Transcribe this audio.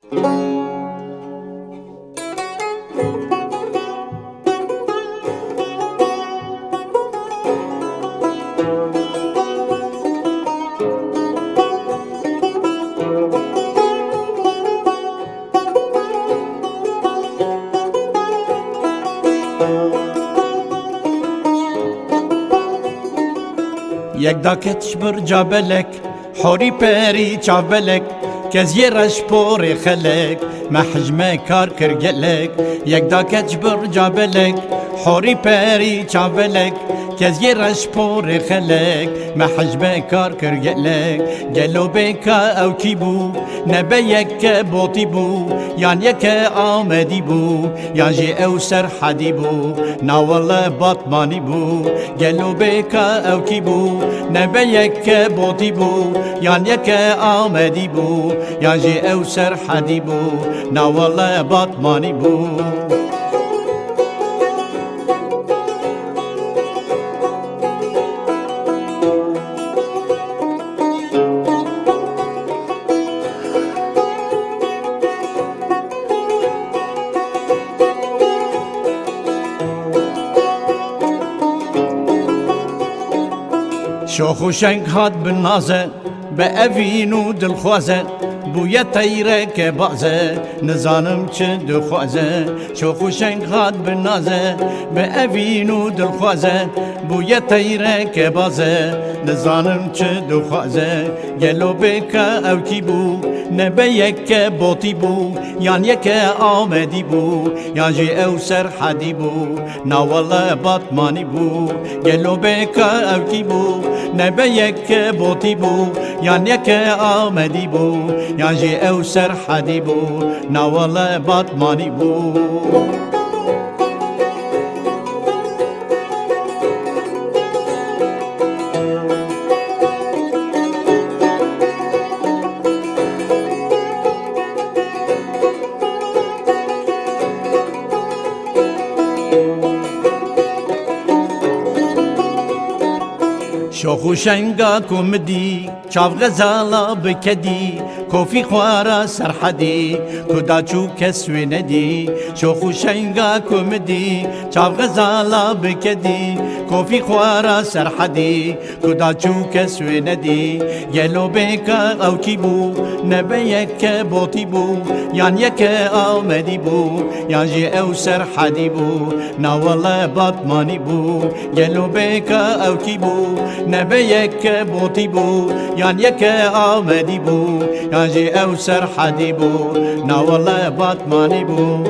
یک داکتش بر جابلک حوری پری چابلک کز یه رش پور خلک محجمه کار کرگلک یک داکتش بر جابلک حوری پری چابلک کز یه رش پور خلک محجمه کار کرگلک گلو بکا او کی بو نبه یک بوتی بو یان یک آمدی بو یان جی او سر حدی بو ناوال باطمانی بو گلو بکا او کی بو نبه یک بوتی بو یان یک آمدی بو یان جی او سر حدی بو ناوال باطمانی بو شوخ و شنگ هات بالنازه به اوین و دلخوازه بویه تیره که بازه نزانم چه دخوازه شوخ و شنگ هات بالنازه به اوین و دلخوازه بویه تیره که بازه نزانم چه دخوازه گلو بکا او کی بو نبه یک بوتی بو یان یک آمدی بو یان جی او سر حدی بو ناوال باطمانی بو گلو بکا او کی بو نبه یک بوتی بو یان یک آمدی بو یان جی او سر حدی بو ناوال باطمانی بو شوخ و شنگا کمدی چاو غزالا بکدی کوفی خوارا سرحدی کدا چو کسوی ندی شوخ و شنگا کمدی چاو غزالا بکدی کوفی خوارا سرحدی کدا چو کسوی ندی گلو بکا او کی بو نبه یک بوتی بو یان یک آمدی بو یان جی او سرحدی بو ناوال باطمانی بو گلو بکا او کی بو نبه یک بوتی بو یان یک آمدی بو یان جی او سر حدی بو ناوال باطمانی بو